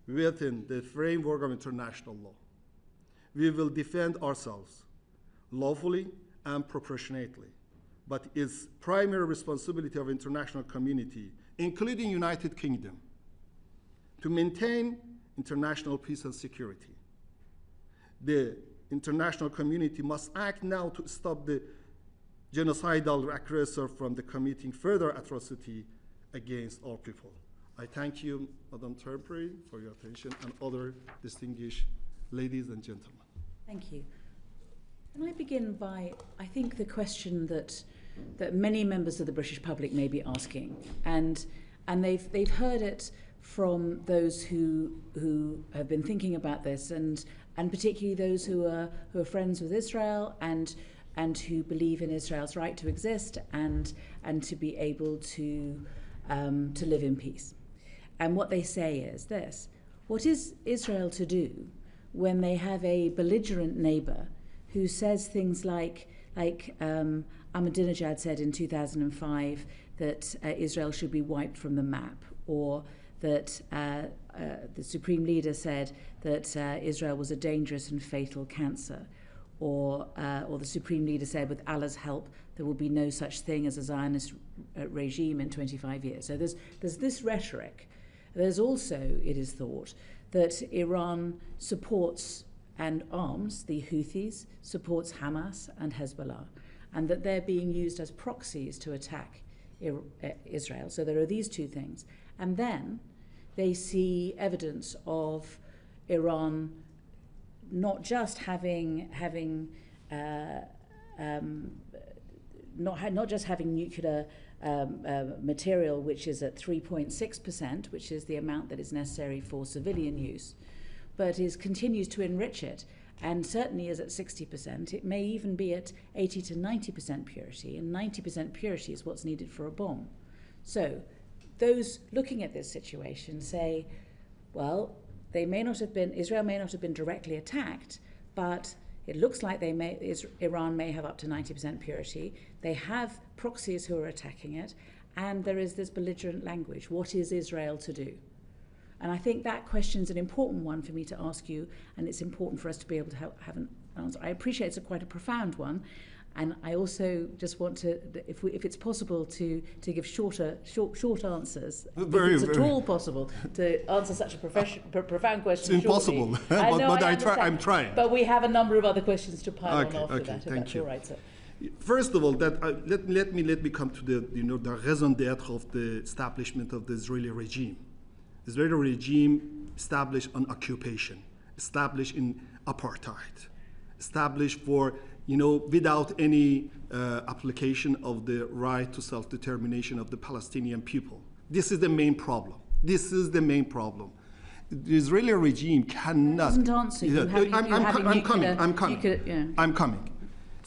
within the framework of international law. We will defend ourselves lawfully and proportionately, but it's primary responsibility of international community, including United Kingdom, to maintain international peace and security. The international community must act now to stop the genocidal aggressor from the committing further atrocity against our people. I thank you, Madam Terpre, for your attention, and other distinguished ladies and gentlemen. Thank you. Can I begin by, I think, the question that many members of the British public may be asking, and they've heard it from those who have been thinking about this, and particularly those who are friends with Israel and who believe in Israel's right to exist and to be able to live in peace. And what they say is this: what is Israel to do when they have a belligerent neighbor who says things like Ahmadinejad said in 2005 that Israel should be wiped from the map, or that the Supreme Leader said that Israel was a dangerous and fatal cancer, or the Supreme Leader said, with Allah's help, there will be no such thing as a Zionist regime in 25 years. So there's this rhetoric. There's also, it is thought, that Iran supports and arms the Houthis, supports Hamas and Hezbollah, and that they're being used as proxies to attack Israel. So there are these two things. And then they see evidence of Iran not just having nuclear material, which is at 3.6%, which is the amount that is necessary for civilian use, but continues to enrich it, and certainly is at 60%. It may even be at 80 to 90% purity, and 90% purity is what's needed for a bomb. So those looking at this situation say, well, Israel may not have been directly attacked, but it looks like Iran may have up to 90% purity. They have proxies who are attacking it, and there is this belligerent language. What is Israel to do? And I think that question is an important one for me to ask you, and it's important for us to be able to have an answer. I appreciate it's quite a profound one, and I also just want to, if it's possible, to give short answers. If it's at all possible to answer such a profound question. It's impossible, but I'm trying. But we have a number of other questions to pile on after that. If Thank that's you. All right, sir. First of all, let me come to the raison d'être of the establishment of the Israeli regime. The Israeli regime established on occupation, established in apartheid, established for, without any application of the right to self-determination of the Palestinian people. This is the main problem. The Israeli regime cannot. Doesn't answer you. I'm coming.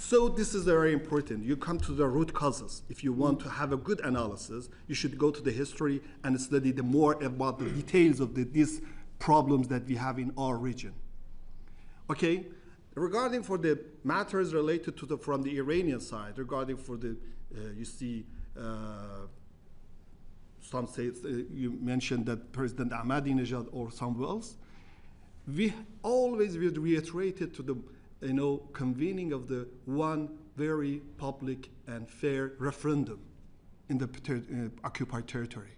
So this is very important. You come to the root causes. If you want to have a good analysis, you should go to the history and study more about the details of these problems that we have in our region. Okay, regarding for the matters related to from the Iranian side, regarding for the, some say you mentioned that President Ahmadinejad or someone else. We always reiterated to the convening of the one very public and fair referendum in the occupied territory,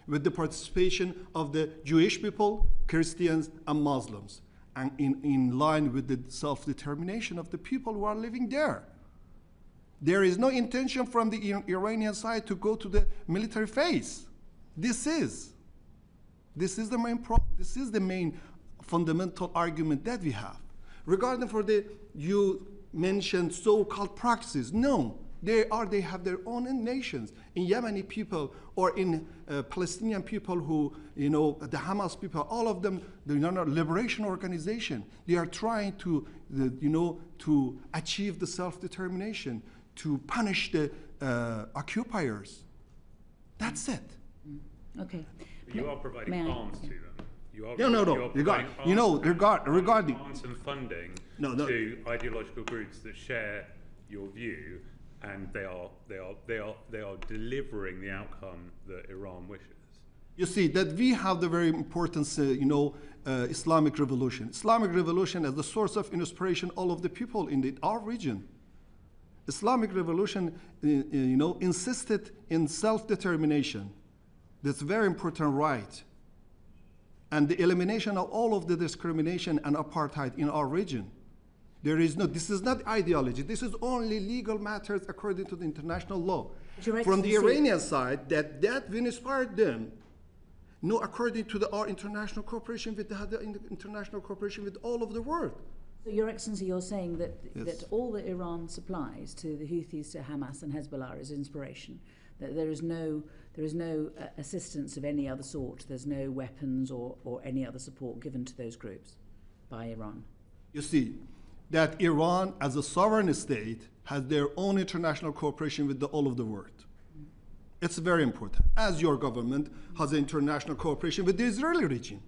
with the participation of the Jewish people, Christians, and Muslims, and in line with the self-determination of the people who are living there. There is no intention from the Iranian side to go to the military phase. This is the main problem. This is the main fundamental argument that we have. Regarding for you mentioned so-called practices, no, they have their own nations. In Yemeni people or in Palestinian people who, the Hamas people, all of them, the liberation organization, they are trying to, to achieve the self-determination, to punish the occupiers. That's it. Okay. But you are providing arms to them. Regarding arms and funding to ideological groups that share your view, and they are delivering the outcome that Iran wishes. You see that we have the very important, Islamic revolution. Islamic revolution as the source of inspiration all of the people in our region. Islamic revolution, insisted in self-determination. That's a very important right. And the elimination of all of the discrimination and apartheid in our region. This is not ideology. This is only legal matters according to the international law. From the Iranian side, that will inspire them. No, according to our international cooperation with international cooperation with all of the world. So, Your Excellency, you're saying that Yes. that all that Iran supplies to the Houthis, to Hamas and Hezbollah is inspiration. That there is no assistance of any other sort. There's no weapons or any other support given to those groups by Iran. You see, that Iran, as a sovereign state, has their own international cooperation with all of the world. It's very important, as your government has international cooperation with the Israeli regime.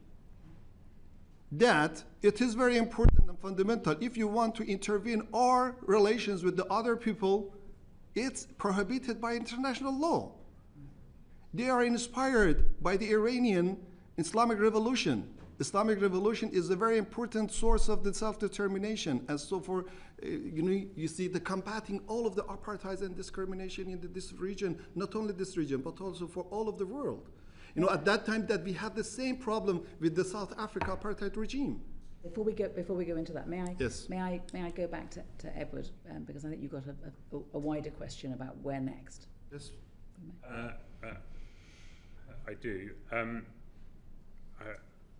That it is very important and fundamental. If you want to intervene our relations with the other people, it's prohibited by international law. They are inspired by the Iranian Islamic revolution. Islamic revolution is a very important source of the self-determination. And so for, you see the combating all of the apartheid and discrimination in this region, not only this region, but also for all of the world. At that time that we had the same problem with the South Africa apartheid regime. Before we go into that, may I? Yes. May I go back to Edward, because I think you've got a wider question about where next. Yes. I do.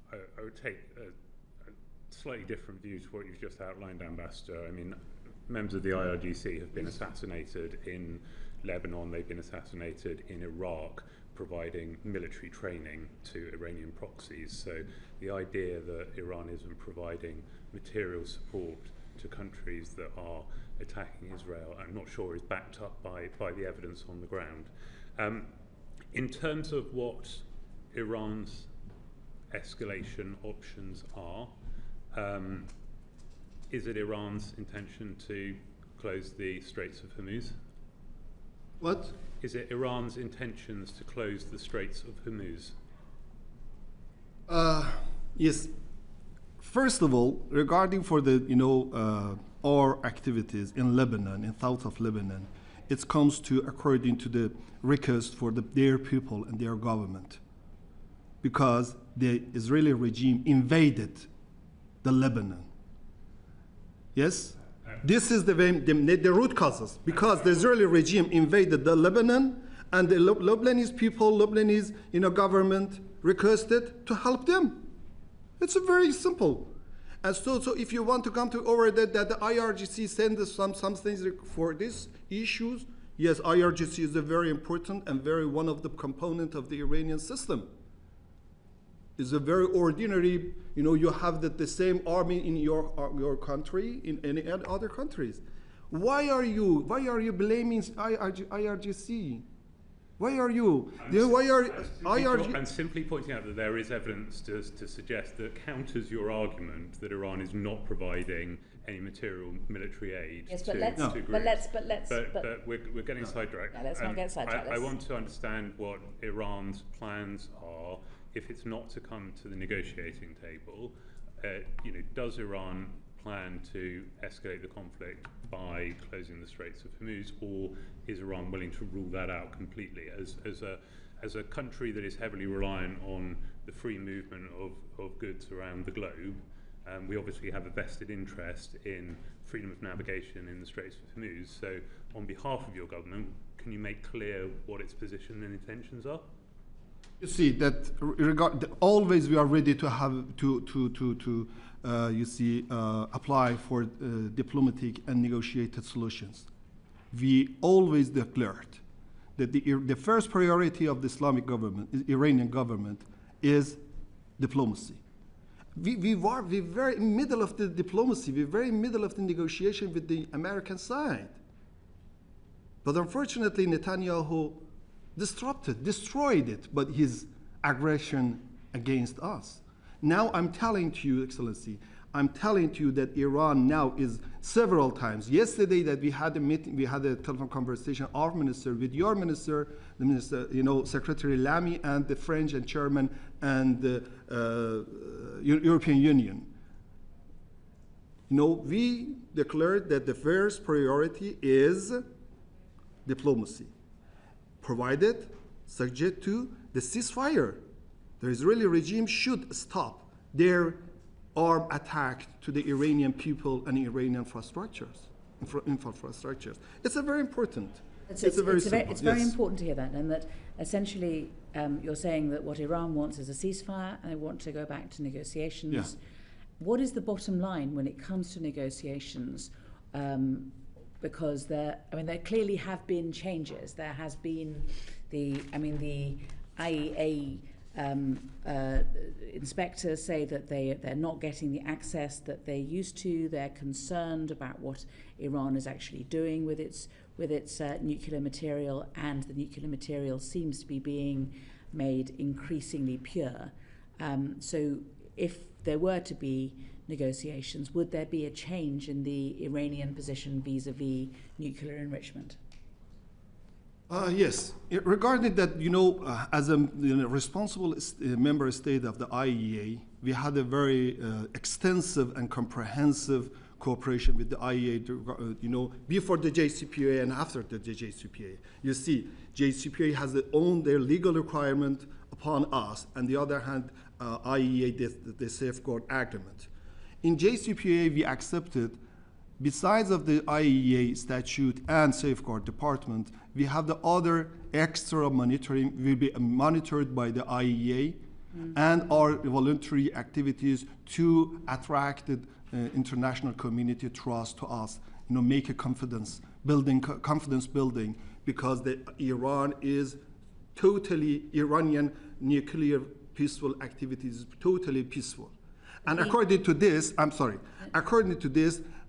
I would take a slightly different view to what you've just outlined, Ambassador. I mean, members of the IRGC have been assassinated in Lebanon, they've been assassinated in Iraq, providing military training to Iranian proxies. So the idea that Iran isn't providing material support to countries that are attacking Israel, I'm not sure is backed up by the evidence on the ground. In terms of what Iran's escalation options are, is it Iran's intention to close the Straits of Hormuz? What? Is it Iran's intentions to close the Straits of Hormuz? Yes. First of all, regarding for the our activities in Lebanon, in south of Lebanon, it comes to according to the request for their people and their government, because the Israeli regime invaded the Lebanon. Yes. This is the root causes, because the Israeli regime invaded the Lebanon, and the Lebanese people, Lebanese government requested to help them. It's very simple. And so if you want to come to over that the IRGC send us some things for these issues, yes, IRGC is a very important and very one of the component of the Iranian system. It's a very ordinary, you have the same army in your country, in any other countries. Why are you blaming IRGC? Why are you? I'm simply pointing out that there is evidence to suggest that counters your argument that Iran is not providing any material military aid. Yes, to but let's. But we're getting sidetracked. Yeah, let's not get sidetracked. I want to understand what Iran's plans are if it's not to come to the negotiating table. Does Iran plan to escalate the conflict by closing the Straits of Hormuz, or is Iran willing to rule that out completely? As a country that is heavily reliant on the free movement of goods around the globe, we obviously have a vested interest in freedom of navigation in the Straits of Hormuz. So, on behalf of your government, can you make clear what its position and intentions are? You see that always we are ready to have apply for diplomatic and negotiated solutions. We always declared that the first priority of the Islamic government, Iranian government, is diplomacy. We're very in middle of the diplomacy. We're very middle of the negotiation with the American side. But unfortunately, Netanyahu destroyed it, but his aggression against us. Now I'm telling to you, Excellency, I'm telling to you that Iran now is several times. Yesterday that we had a meeting, we had a telephone conversation, our minister with your minister, the minister, Secretary Lamy, and the French and Chairman and the European Union. We declared that the first priority is diplomacy, provided subject to the ceasefire. The Israeli regime should stop their armed attack to the Iranian people and Iranian infrastructures. It's a very important. It's very important to hear that, and that essentially you're saying that what Iran wants is a ceasefire and they want to go back to negotiations. Yeah. What is the bottom line when it comes to negotiations? Because there clearly have been changes. There has been the IEA inspectors say that they're not getting the access that they used to. They're concerned about what Iran is actually doing with its nuclear material, and the nuclear material seems to be being made increasingly pure. So if there were to be negotiations, would there be a change in the Iranian position vis-a-vis nuclear enrichment? Yes. Regarding that, as a responsible member state of the IEA, we had a very extensive and comprehensive cooperation with the IEA, before the JCPOA and after the JCPOA. You see, JCPOA has their legal requirement upon us, and the other hand, IEA, the safeguard agreement. In JCPOA, we accepted, besides of the IEA statute and safeguard department, we have the other extra monitoring will be monitored by the IEA and our voluntary activities to attract the international community trust to us, make a confidence building, because Iran is totally, Iranian nuclear peaceful activities is totally peaceful. And according to this,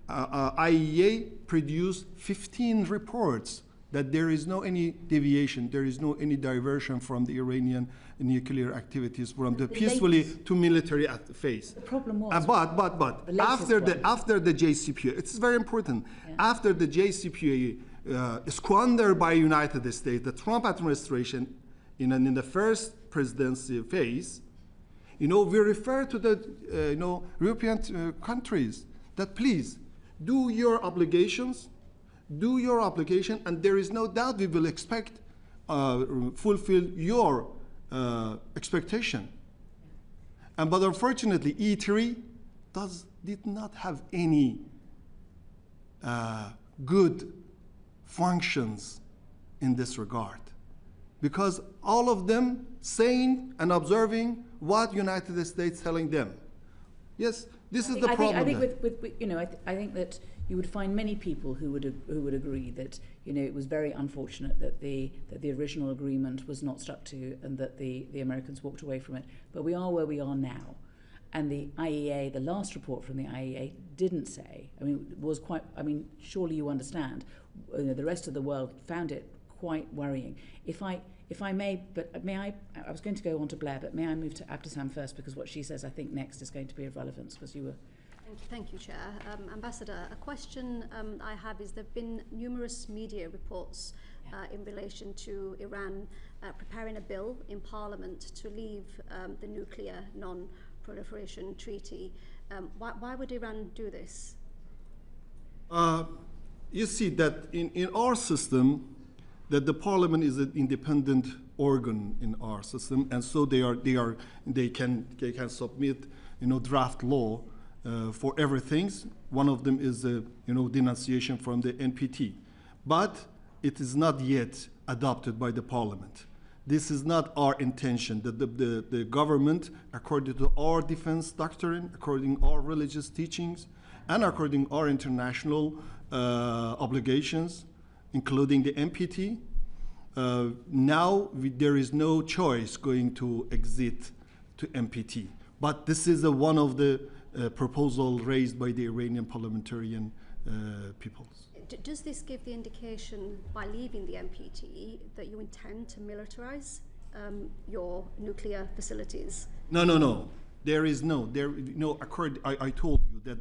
IEA produced 15 reports that there is no any deviation, there is no any diversion from the Iranian nuclear activities from the peacefully to military phase. The problem was, but after the JCPOA, it's very important. Yeah. After the JCPOA squandered by United States, the Trump administration, in the first presidency phase, we refer to the European countries that please do your obligations, and there is no doubt we will fulfill your expectation. But unfortunately, E3 did not have any good functions in this regard, because all of them saying and observing what United States telling them. Yes, this is the problem. I think that you would find many people who would agree that it was very unfortunate that the original agreement was not stuck to, and that the Americans walked away from it. But we are where we are now, and the IEA, the last report from the IEA, didn't say. Surely you understand. The rest of the world found it quite worrying. If I may, but may I was going to go on to Blair, but may I move to Abdeslam first, because what she says I think next is going to be of relevance, because you were... Thank you, Chair. Ambassador, a question I have is there have been numerous media reports in relation to Iran preparing a bill in Parliament to leave the nuclear non-proliferation treaty. Why would Iran do this? You see that in our system, that the Parliament is an independent organ in our system, and so they can submit draft law for everything. One of them is denunciation from the NPT, but it is not yet adopted by the Parliament. This is not our intention. The government, according to our defense doctrine, according to our religious teachings, and according to our international obligations, including the NPT, there is no choice going to exit to NPT. But this is one of the proposals raised by the Iranian parliamentarian peoples. Does this give the indication, by leaving the NPT, that you intend to militarize your nuclear facilities? No. There is no, I told you that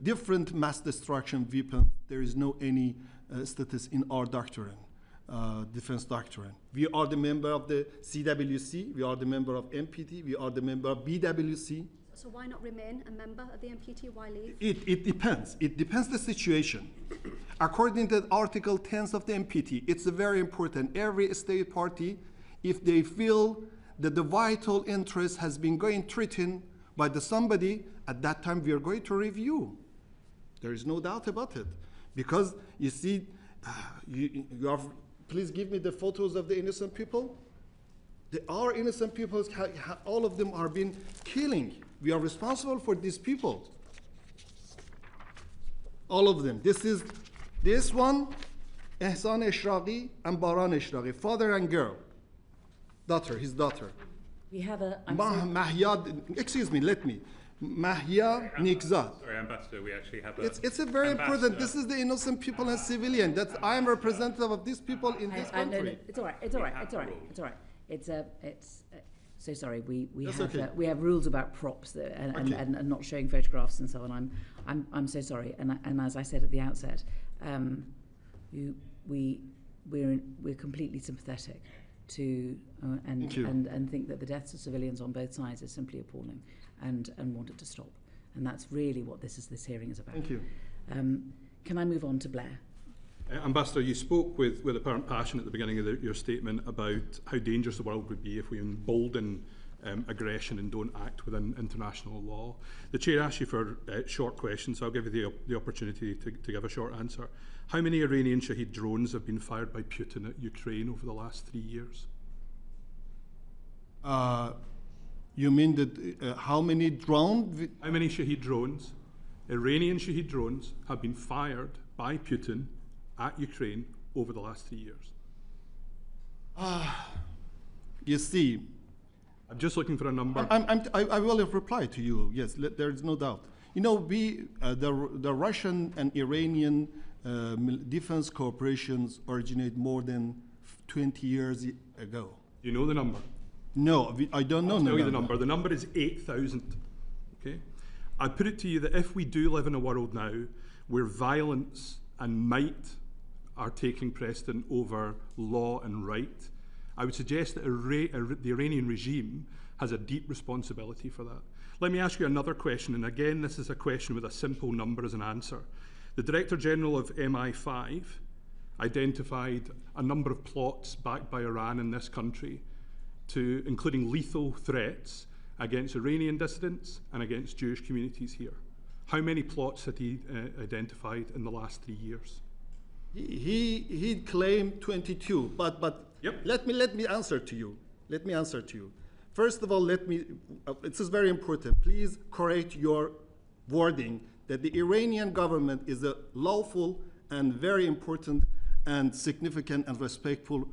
different mass destruction weapons, there is no any status in our doctrine, defense doctrine. We are the member of the CWC, we are the member of NPT, we are the member of BWC. So why not remain a member of the NPT? Why leave? It depends. It depends the situation. According to Article 10 of the NPT, it's very important. Every state party, if they feel that the vital interest has been going threatened by somebody, at that time we are going to review. There is no doubt about it. Because you see, please give me the photos of the innocent people. There are innocent people, all of them are being killing. We are responsible for these people. All of them. This one, Ehsan Eshraqi and Baran Eshraqi, father and girl. His daughter. We have a... Mahya Nikzad. Sorry, Ambassador, we actually have It's a very important, this is the innocent people and civilian. I am representative of these people in this country. No, it's all right. So sorry, we have rules about props and not showing photographs and so on. I'm so sorry, and as I said at the outset, we're completely sympathetic to and think that the deaths of civilians on both sides is simply appalling, and want it to stop. And that's really what this hearing is about. Thank you. Can I move on to Blair? Ambassador, you spoke with apparent passion at the beginning of your statement about how dangerous the world would be if we embolden aggression and don't act within international law. The Chair asked you for short questions, so I'll give you the opportunity to give a short answer. How many Iranian Shahed drones have been fired by Putin at Ukraine over the last 3 years? You mean that how many drones? How many Shahed drones, Iranian Shahed drones, have been fired by Putin at Ukraine over the last 3 years? You see, I'm just looking for a number. I will reply to you. Yes, there is no doubt. You know, the Russian and Iranian defense cooperations originate more than 20 years ago. You know the number? No, I don't know. I'll tell you the number. The number is 8,000. Okay, I put it to you that if we do live in a world now where violence and might are taking precedent over law and right, I would suggest that the Iranian regime has a deep responsibility for that. Let me ask you another question, and again, this is a question with a simple number as an answer. The Director General of MI5 identified a number of plots backed by Iran in this country, including lethal threats against Iranian dissidents and against Jewish communities here. How many plots had he identified in the last 3 years? He claimed 22, but yep. Let me answer to you. First of all, this is very important. Please correct your wording that the Iranian government is a lawful and very important and significant and respectful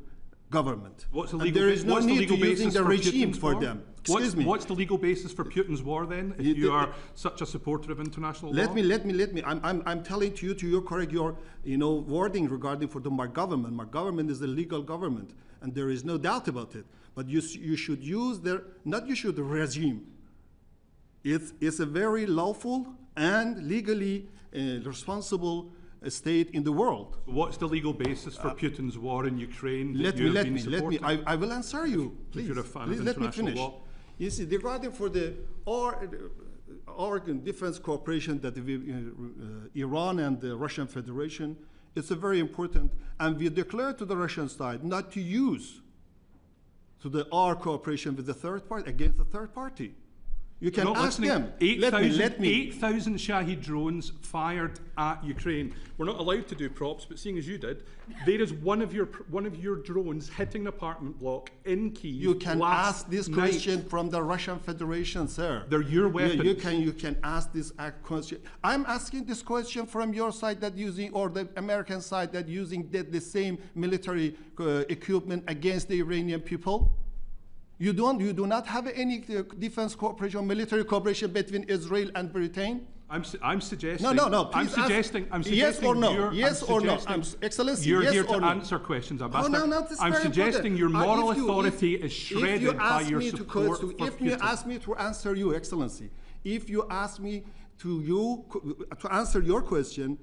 government. What's the and legal, there is no what's need the legal to using the regime for them. Excuse me. What's the legal basis for Putin's war then, if you are such a supporter of international law? Let me. I'm telling to you correct your wording regarding for my government. My government is a legal government, and there is no doubt about it. But you should use the regime. It's a very lawful and legally responsible state in the world. What's the legal basis for Putin's war in Ukraine? Let me. I will answer you. Please, you're a fan please of let me international finish. law. You see, regarding for our defense cooperation that Iran and the Russian Federation, it's a very important, and we declare to the Russian side not to use our cooperation with the third party against the third party. You can ask them. 8,000 Shahed drones fired at Ukraine. We're not allowed to do props, but seeing as you did, there is one of your drones hitting an apartment block in Kyiv. You can ask this question from the Russian Federation, sir. They're your weapons. You can ask this question. I'm asking this question from your side that using, or the American side that using the same military equipment against the Iranian people. You do not have any defense cooperation, military cooperation between Israel and Britain? I'm suggesting. No. Please I'm suggesting. Yes or no. Yes or no. Excellency. You're yes here or to no. answer questions, Ambassador. Oh, no, this is I'm very suggesting important. your moral If you- authority is shredded by your support for If you ask me to answer you, Excellency, if you ask me to answer your question,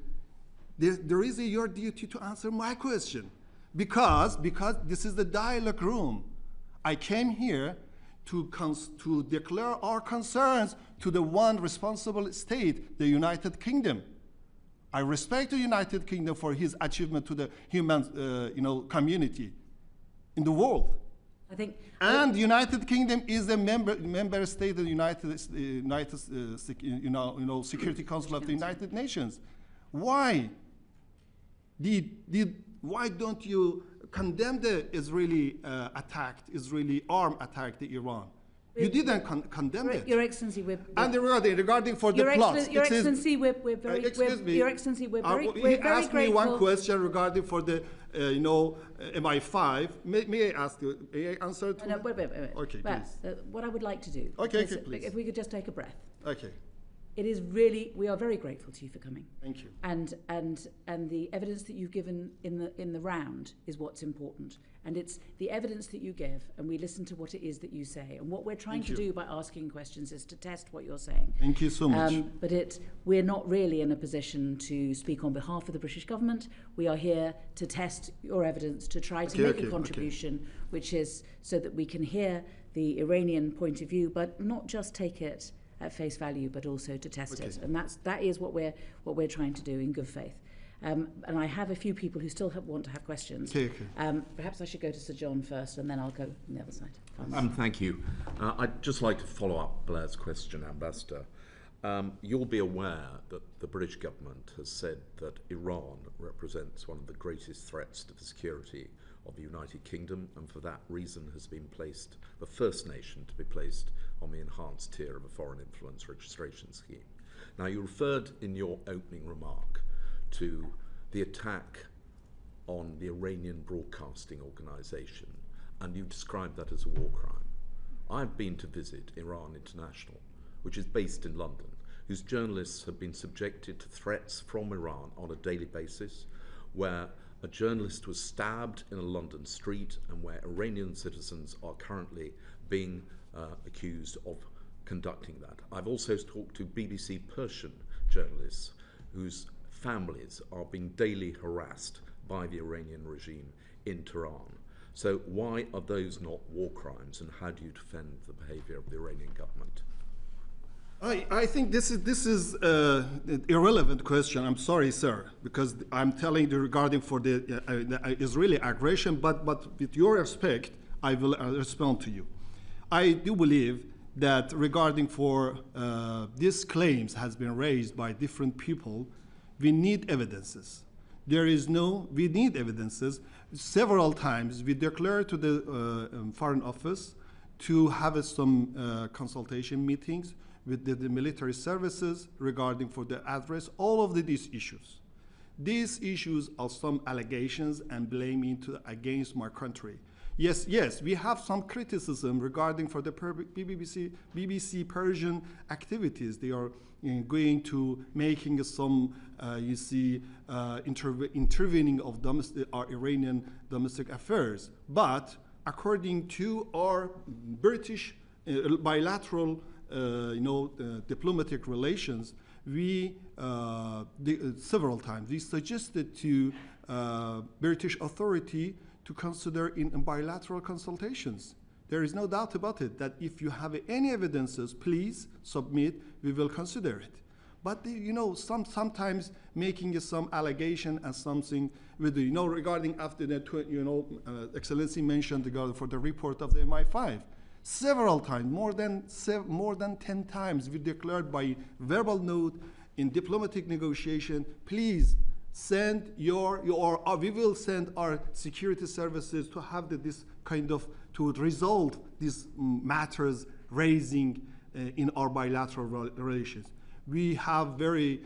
there is your duty to answer my question, because this is the dialogue room. I came here to declare our concerns to the one responsible state, the United Kingdom. I respect the United Kingdom for his achievement to the human, community in the world. I think. And the United Kingdom is a member state of the United Security Council of the United Nations. Why? Why don't you condemn the Israeli armed attack to Iran? You didn't condemn it. Your Excellency, And regarding for the plots, Your Excellency, we're very. Excuse me. Your Excellency, we're very he asked me grateful. one question regarding for the, MI5. May I ask you? May I answer to? No, wait. Okay, Perhaps, what I would like to do. Okay, is, please. If we could just take a breath. Okay. It is really, we are very grateful to you for coming. Thank you. And the evidence that you've given in the round is what's important. And it's the evidence that you give, and we listen to what it is that you say. And what we're trying to do by asking questions is to test what you're saying. Thank you so much. But we're not really in a position to speak on behalf of the British government. We are here to test your evidence, to try to make a contribution, which is so that we can hear the Iranian point of view, but not just take it at face value, but also to test it. And that is what we're trying to do in good faith. And I have a few people who still want to have questions. Perhaps I should go to Sir John first, and then I'll go on the other side. Thank you. I'd just like to follow up Blair's question, Ambassador. You'll be aware that the British government has said that Iran represents one of the greatest threats to the security of the United Kingdom, and for that reason has been placed, the first nation to be placed on the enhanced tier of a foreign influence registration scheme. Now, you referred in your opening remark to the attack on the Iranian Broadcasting Organization, and you described that as a war crime. I've been to visit Iran International, which is based in London, whose journalists have been subjected to threats from Iran on a daily basis, where a journalist was stabbed in a London street, and where Iranian citizens are currently being accused of conducting that. I've also talked to BBC Persian journalists whose families are being daily harassed by the Iranian regime in Tehran. So why are those not war crimes, and how do you defend the behavior of the Iranian government? I think this is an irrelevant question. I'm sorry, sir, because I'm telling you regarding for the Israeli aggression, but with your respect, I will respond to you. I do believe that regarding for these claims has been raised by different people, we need evidences. We need evidences. Several times we declared to the Foreign Office to have some consultation meetings with the military services regarding for the address all of these issues. These issues are some allegations and blaming against my country. Yes, we have some criticism regarding for the BBC Persian activities. They are going to making some, intervening of our Iranian domestic affairs. But according to our British bilateral diplomatic relations, we several times we suggested to British authority to consider in bilateral consultations. There is no doubt about it that if you have any evidences, please submit. We will consider it. But sometimes making some allegation and something with regarding after that, Excellency mentioned for the report of the MI5. Several times, more than 10 times, we declared by verbal note in diplomatic negotiation, please send we will send our security services to have this kind of, to resolve these matters raising in our bilateral relations. We have very,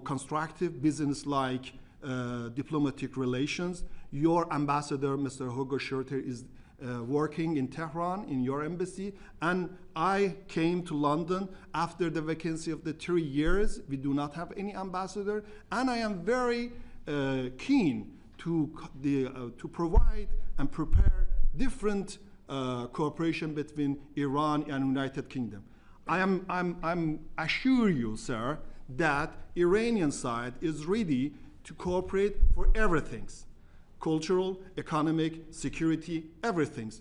constructive business-like diplomatic relations. Your ambassador, Mr. Hugo Schurter, is working in Tehran in your embassy, and I came to London after the vacancy of the 3 years. We do not have any ambassador, and I am very keen to provide and prepare different cooperation between Iran and United Kingdom. I'm assure you, sir, that Iranian side is ready to cooperate for everything. Cultural, economic, security, everything.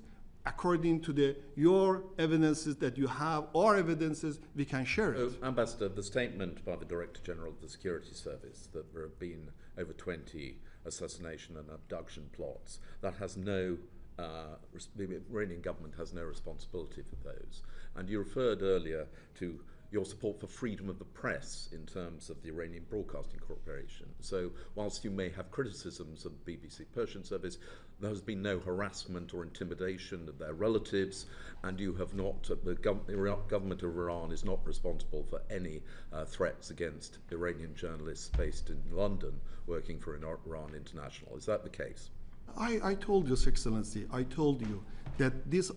According to your evidences that you have, or evidences, we can share it. Ambassador, the statement by the Director General of the Security Service that there have been over 20 assassination and abduction plots, that has no, the Iranian government has no responsibility for those. And you referred earlier to your support for freedom of the press in terms of the Iranian Broadcasting Corporation. So whilst you may have criticisms of the BBC Persian service, there has been no harassment or intimidation of their relatives, and you have not, the government of Iran is not responsible for any threats against Iranian journalists based in London working for Iran International. Is that the case? I told you, Excellency, I told you that these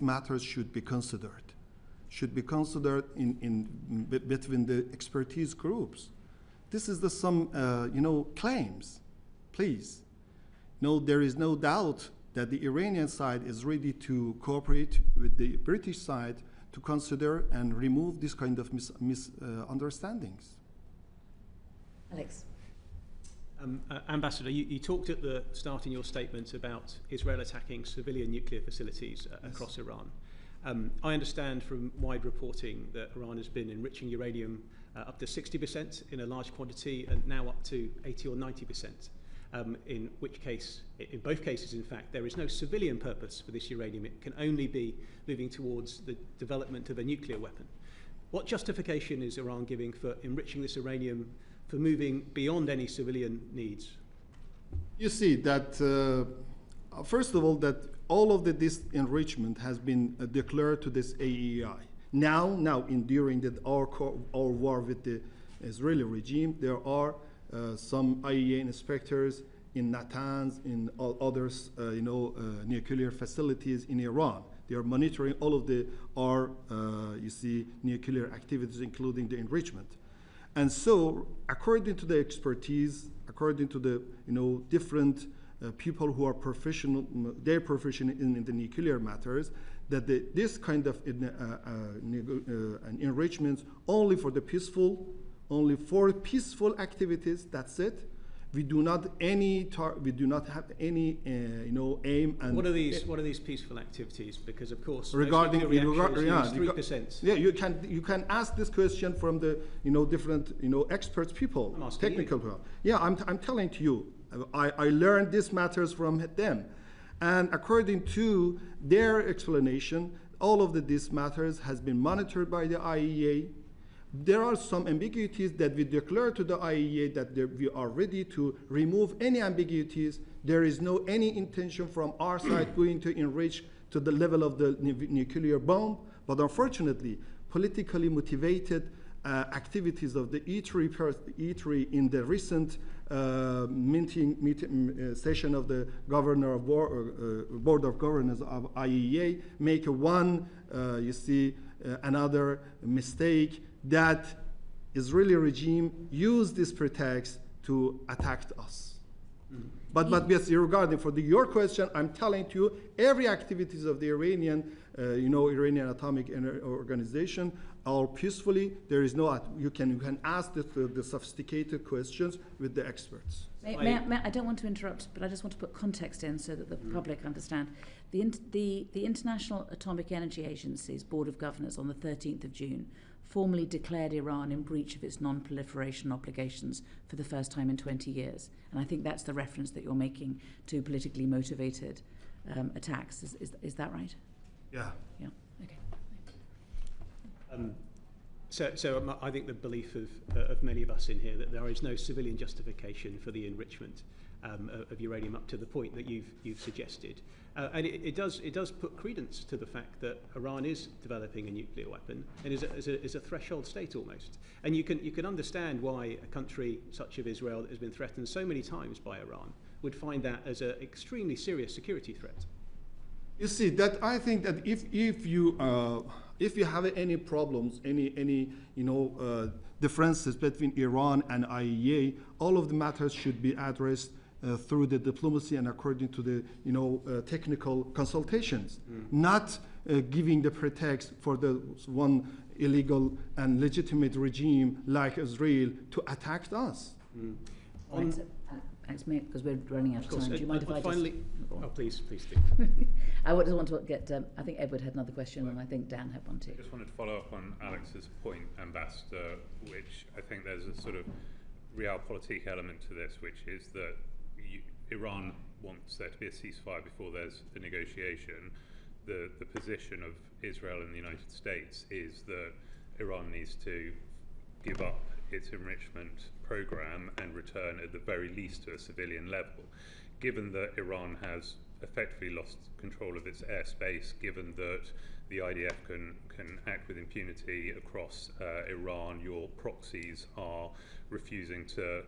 matters should be considered. Should be considered between the expertise groups. This is some claims. Please, no, there is no doubt that the Iranian side is ready to cooperate with the British side to consider and remove this kind of misunderstandings. Alex. Ambassador, you talked at the start in your statement about Israel attacking civilian nuclear facilities across Iran. I understand from wide reporting that Iran has been enriching uranium up to 60% in a large quantity, and now up to 80 or 90%, in both cases, in fact, there is no civilian purpose for this uranium. It can only be moving towards the development of a nuclear weapon. What justification is Iran giving for enriching this uranium, for moving beyond any civilian needs? You see that, first of all, that all of this enrichment has been declared to this AEI. Now, during our war with the Israeli regime, there are some IAEA inspectors in Natanz, in all others, nuclear facilities in Iran. They are monitoring all of our nuclear activities, including the enrichment. And so, according to the expertise, according to the different people who are professional, they're professional in the nuclear matters, that this kind of enrichments only for peaceful activities. That's it. We do not have any aim. And what are these peaceful activities? Because of course, regarding 3%. Yeah, you can ask this question from the different experts people, technical people. Yeah, I'm telling to you. I learned these matters from them. And according to their explanation, all of these matters has been monitored by the IAEA. There are some ambiguities that we declare to the IAEA that we are ready to remove any ambiguities. There is no any intention from our side going to enrich to the level of the nuclear bomb. But unfortunately, politically motivated activities of the E3 in the recent meeting session of the Governor of Board of Governors of IAEA make another mistake that Israeli regime used this pretext to attack us. But yes, regarding your question, I'm telling you, every activities of the Iranian Atomic Energy Organization are peacefully. There is no. You can ask the sophisticated questions with the experts. I don't want to interrupt, but I just want to put context in so that the public understand. The International Atomic Energy Agency's Board of Governors on the 13th of June formally declared Iran in breach of its non-proliferation obligations for the first time in 20 years. And I think that's the reference that you're making to politically motivated attacks. Is that right? Yeah. Yeah. Okay. So I think the belief of many of us in here that there is no civilian justification for the enrichment of uranium up to the point that you've suggested, and it does put credence to the fact that Iran is developing a nuclear weapon and is a threshold state almost. And you can understand why a country such as Israel that has been threatened so many times by Iran would find that as an extremely serious security threat. You see, that I think that if you have any problems, any differences between Iran and IAEA, all of the matters should be addressed through the diplomacy and according to the technical consultations, not giving the pretext for the one illegal and legitimate regime like Israel to attack us. Thanks, mate, because we're running out of time. Do you mind if I finally, just... Oh, please do. I just want to get, I think Edward had another question, and I think Dan had one too. I just wanted to follow up on Alex's point, Ambassador, which I think there's a sort of realpolitik element to this, which is that Iran wants there to be a ceasefire before there's a negotiation. The position of Israel and the United States is that Iran needs to give up its enrichment program and return at the very least to a civilian level. Given that Iran has effectively lost control of its airspace, given that the IDF can act with impunity across Iran, your proxies are refusing to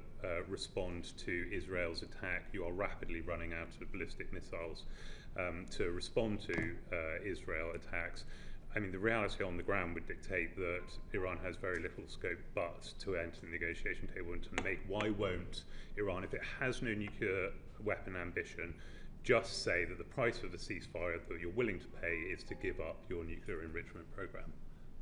respond to Israel's attack, you are rapidly running out of ballistic missiles to respond to Israel attacks. I mean, the reality on the ground would dictate that Iran has very little scope but to enter the negotiation table and to make. Why won't Iran, if it has no nuclear weapon ambition, just say that the price of the ceasefire that you're willing to pay is to give up your nuclear enrichment program?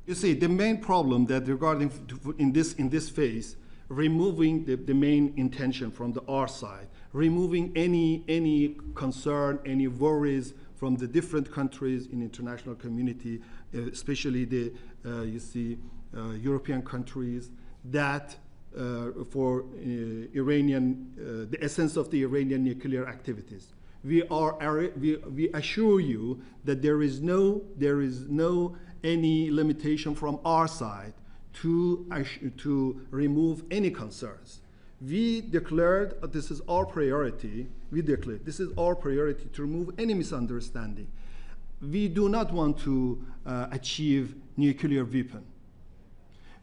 You see, the main problem that regarding in this phase, removing the main intention from our side, removing any concern, any worries from the different countries in international community, especially the European countries, that for Iranian, the essence of the Iranian nuclear activities. We assure you that there is no any limitation from our side to remove any concerns. We declared this is our priority. We declared this is our priority to remove any misunderstanding. We do not want to achieve nuclear weapon.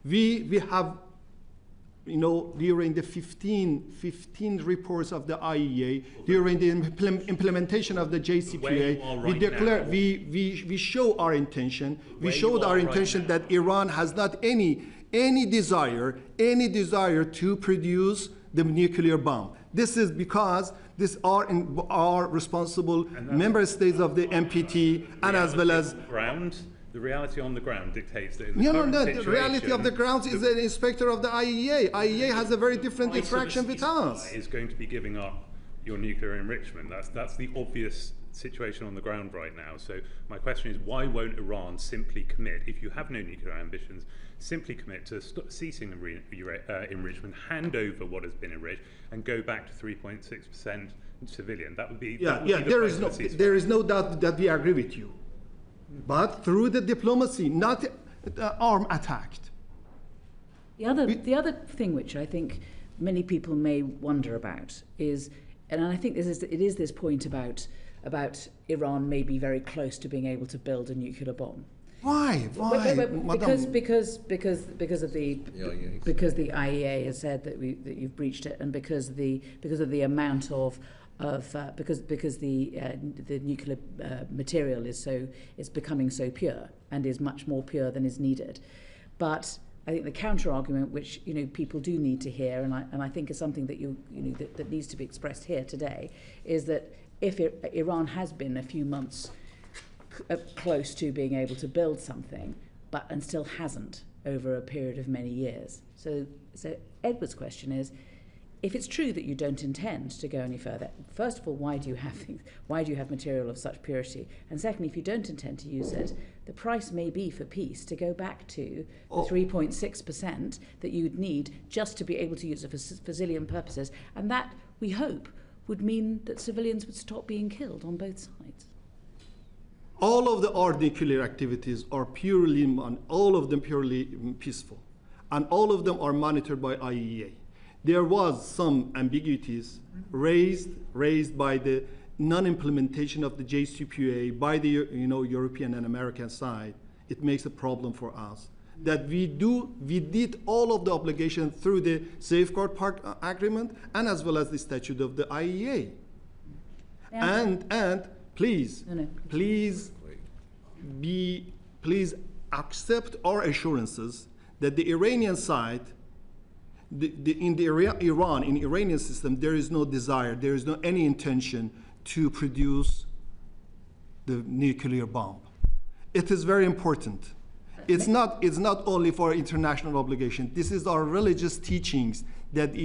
We have, during the 15 reports of the IAEA, during the implementation of the JCPOA, we declare, we show our intention. We showed our intention that Iran has not any desire to produce the nuclear bomb. This is because these are responsible member states of the NPT, and as well as the reality on the ground dictates that. The reality of the ground is an inspector of the IAEA. IAEA has a very different interaction with us. Is going to be giving up your nuclear enrichment. That's the obvious situation on the ground right now. So my question is, why won't Iran simply commit, if you have no nuclear ambitions, simply commit to ceasing enrichment, hand over what has been enriched, and go back to 3.6% civilian? That would be there is no doubt that we agree with you, but through the diplomacy, not arm attacked. The other thing which I think many people may wonder about is, and I think it is this point about Iran may be very close to being able to build a nuclear bomb. Why? Because the IAEA has said that you've breached it, and because of the amount because the nuclear material is becoming so pure and is much more pure than is needed. But I think the counter argument, which people do need to hear, and I think is something that that needs to be expressed here today, is that if Iran has been a few months close to being able to build something, and still hasn't over a period of many years. So Edward's question is, if it's true that you don't intend to go any further, first of all, why do you have material of such purity? And secondly, if you don't intend to use it, the price may be for peace to go back to the 3.6% that you'd need just to be able to use it for civilian purposes. And that, we hope, would mean that civilians would stop being killed on both sides. All of our nuclear activities are purely peaceful, and all of them are monitored by IAEA. There was some ambiguities raised by the non-implementation of the JCPOA by the European and American side. It makes a problem for us that we did all of the obligations through the Safeguard Agreement and as well as the statute of the IAEA. And please, No, no. please accept our assurances that the Iranian side, in Iranian system, there is no desire, there is no any intention to produce the nuclear bomb. It is very important. It's not only for international obligation. This is our religious teachings that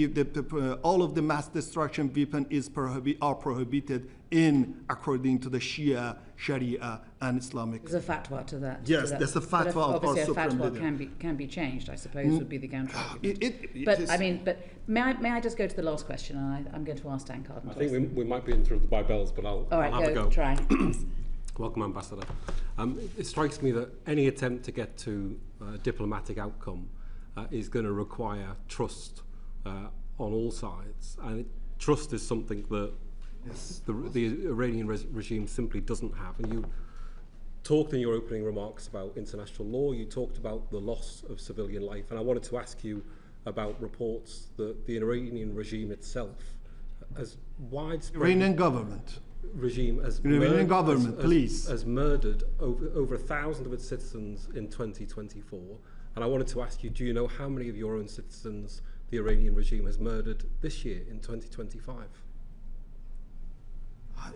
all of the mass destruction weapon are prohibited according to the Shia, Sharia, and Islamic. There's a fatwa to that. Yes, there's a fatwa of our obviously supreme a fatwa leader. can be changed, I suppose, would be the counter argument. But I mean, but may I just go to the last question? And I'm going to ask Dan Carden. I think we might be interrupted by bells, but I'll have a go. Try. Welcome, Ambassador. It strikes me that any attempt to get to a diplomatic outcome is going to require trust on all sides, and trust is something that the Iranian regime simply doesn't have. And you talked in your opening remarks about international law, you talked about the loss of civilian life, and I wanted to ask you about reports that the Iranian regime itself has widespread... Iranian government. Regime has murdered over 1,000 of its citizens in 2024. And I wanted to ask you, do you know how many of your own citizens the Iranian regime has murdered this year in 2025?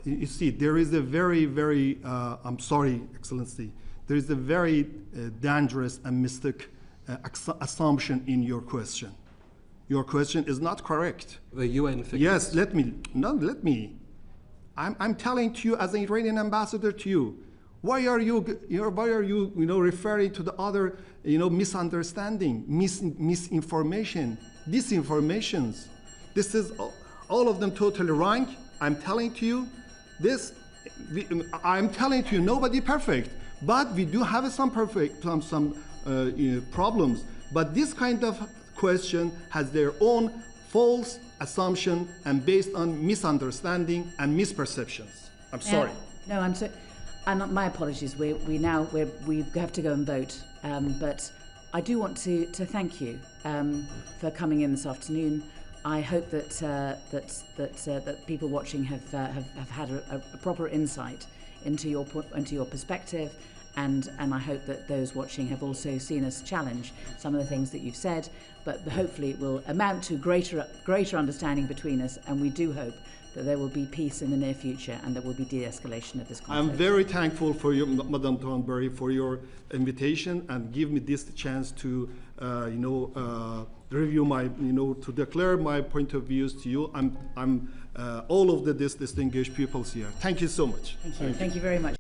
You see, there is a very, very, I'm sorry, Excellency, there is a very dangerous and mystic assumption in your question. Your question is not correct. The UN figures. Yes, let me. I'm telling to you as an Iranian ambassador to you, why are you referring to the other, misunderstanding, misinformation, disinformations? This is all of them totally wrong. I'm telling to you this. I'm telling to you, nobody perfect, but we do have some problems. But this kind of question has their own false assumption and based on misunderstanding and misperceptions. I'm sorry. No, I'm sorry. And my apologies. We have to go and vote. But I do want to thank you for coming in this afternoon. I hope that people watching have had a proper insight into your perspective. And I hope that those watching have also seen us challenge some of the things that you've said, but hopefully it will amount to greater understanding between us, and we do hope that there will be peace in the near future and there will be de-escalation of this conflict. I'm very thankful for you, Madam Thornberry, for your invitation and give me this chance to, review my, to declare my point of views to you. I'm all of this distinguished peoples here. Thank you so much. Thank you very much.